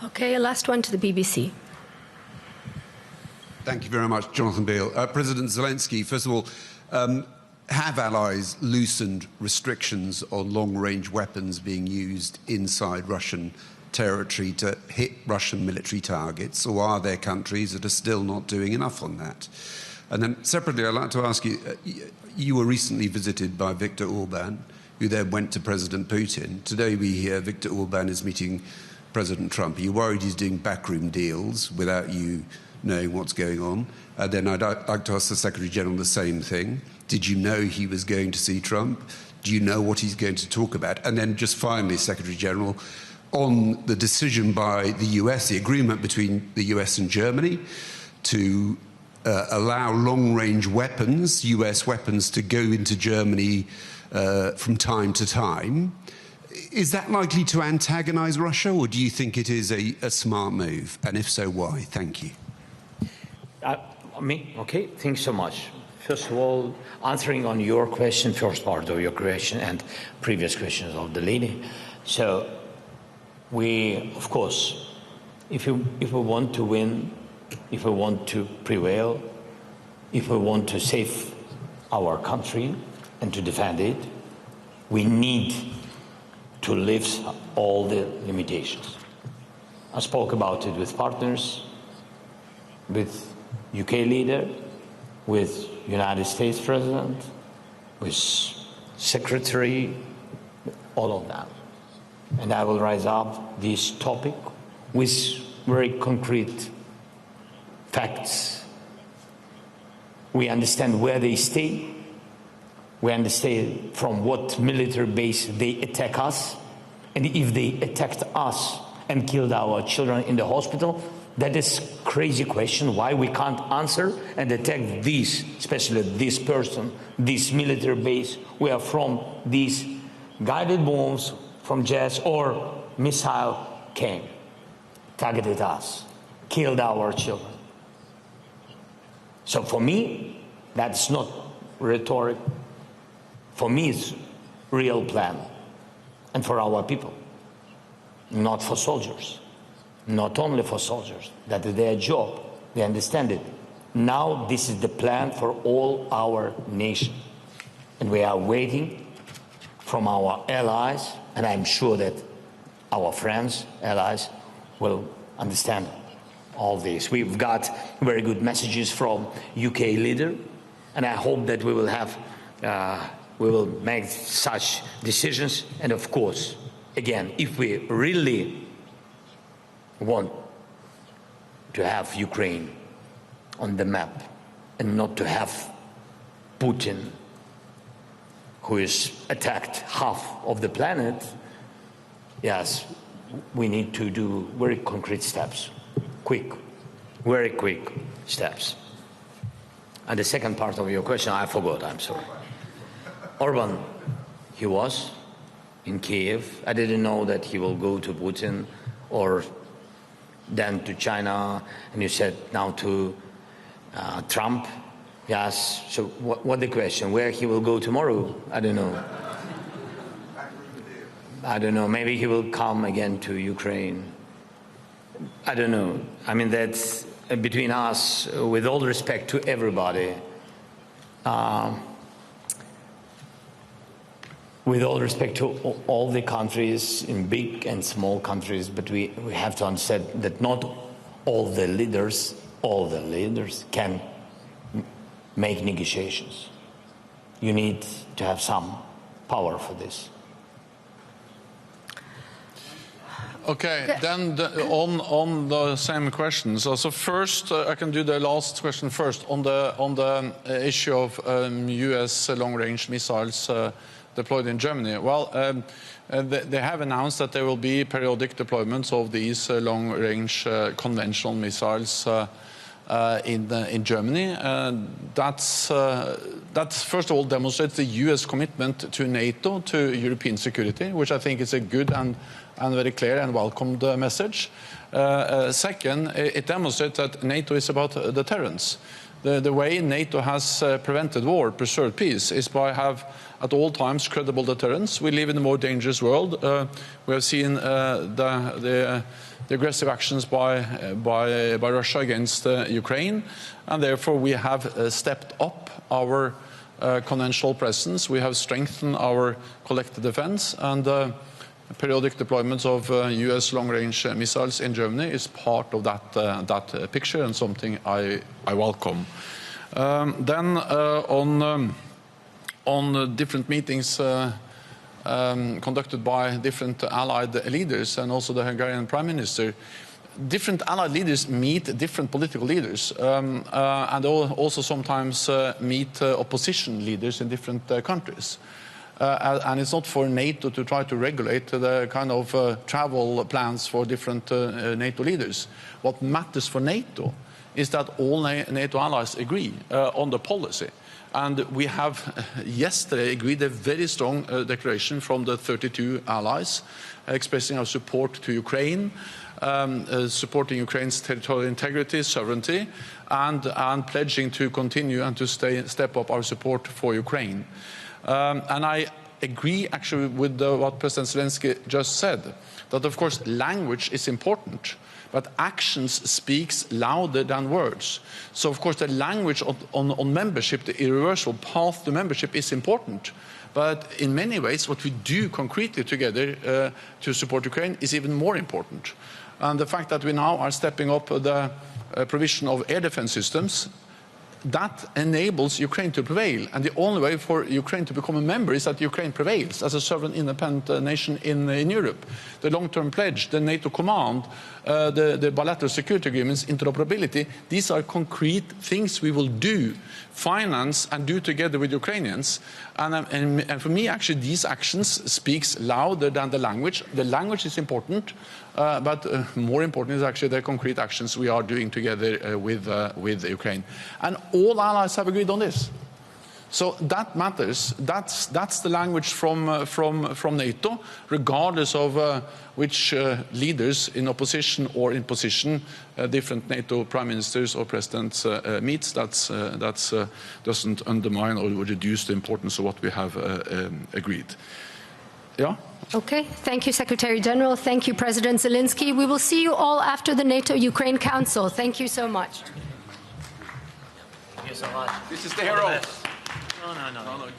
Okay, a last one to the BBC. Thank you very much, Jonathan Beale. President Zelensky, first of all, have allies loosened restrictions on long-range weapons being used inside Russian territory to hit Russian military targets, or are there countries that are still not doing enough on that? And then separately, I'd like to ask you, you were recently visited by Viktor Orban, who then went to President Putin. Today we hear Viktor Orban is meeting President Trump. Are you worried he's doing backroom deals without you knowing what's going on? Then I'd like to ask the Secretary General the same thing. Did you know he was going to see Trump? Do you know what he's going to talk about? And then just finally, Secretary General, on the decision by the US, the agreement between the US and Germany to allow long-range weapons, US weapons, to go into Germany from time to time, is that likely to antagonize Russia, or do you think it is a smart move? And if so, why? Thank you. Okay, thanks so much. First of all, answering on your question, first part of your question and previous questions of the lady. So we, of course, if we want to win, if we want to prevail, if we want to save our country and to defend it, we need to lift all the limitations. I spoke about it with partners, with UK leader, with United States President, with Secretary, all of that. And I will raise up this topic with very concrete facts. We understand where they stay. We understand from what military base they attack us. And if they attacked us and killed our children in the hospital, that is crazy question why we can't answer and attack this, especially this person, this military base, where from these guided bombs from jets or missile came, targeted us, killed our children. So for me, that's not rhetoric. For me, it's real plan. And for our people, not for soldiers. Not only for soldiers, that is their job, they understand it. Now this is the plan for all our nation. And we are waiting from our allies, and I'm sure that our friends, allies, will understand all this. We've got very good messages from UK leader, and I hope that we will have, we will make such decisions. And of course, again, if we really want to have Ukraine on the map and not to have Putin, who is attacked half of the planet, yes, we need to do very concrete steps, quick, very quick steps. And the second part of your question, I forgot, I'm sorry. Orban, he was in Kiev. I didn't know that he will go to Putin or then to China, and you said now to Trump. Yes, so what the question? Where he will go tomorrow? I don't know. I don't know, maybe he will come again to Ukraine. I don't know. I mean, that's between us, with all respect to everybody, with all respect to all the countries, in big and small countries, but we have to understand that not all the leaders can make negotiations. You need to have some power for this. Okay, then on the same questions. So first, I can do the last question first on the issue of U.S. long-range missiles deployed in Germany. Well, they have announced that there will be periodic deployments of these long-range conventional missiles in Germany. That's first of all demonstrates the U.S. commitment to NATO, to European security, which I think is a good and very clear and welcomed message. Second, it demonstrates that NATO is about deterrence. The way NATO has prevented war, preserved peace, is by have at all times credible deterrence. We live in a more dangerous world. We have seen the aggressive actions by Russia against Ukraine, and therefore we have stepped up our conventional presence. We have strengthened our collective defense, and periodic deployments of US long-range missiles in Germany is part of that picture, and something I welcome. Then on different meetings conducted by different allied leaders and also the Hungarian Prime Minister, different allied leaders meet different political leaders and also sometimes meet opposition leaders in different countries. And it's not for NATO to try to regulate the kind of travel plans for different NATO leaders. What matters for NATO is that all NATO allies agree on the policy. And we have yesterday agreed a very strong declaration from the 32 allies expressing our support to Ukraine, supporting Ukraine's territorial integrity, sovereignty, and pledging to continue and to step up our support for Ukraine. And I agree actually with what President Zelensky just said, that of course language is important, but actions speaks louder than words. So of course the language on membership, the irreversible path to membership, is important. But in many ways what we do concretely together to support Ukraine is even more important. And the fact that we now are stepping up the provision of air defense systems, that enables Ukraine to prevail. And the only way for Ukraine to become a member is that Ukraine prevails as a sovereign independent nation in Europe. The long-term pledge, the NATO command, the bilateral security agreements, interoperability, these are concrete things we will do, finance and do together with Ukrainians. And for me, actually, these actions speaks louder than the language. The language is important, but more important is actually the concrete actions we are doing together with Ukraine. And all allies have agreed on this. So that matters. That's the language from NATO, regardless of which leaders in opposition or in position different NATO prime ministers or presidents meets. That doesn't undermine or reduce the importance of what we have agreed. Yeah. Okay. Thank you, Secretary General. Thank you, President Zelensky. We will see you all after the NATO-Ukraine Council. Thank you so much. Thank you so much. This is the hero. No.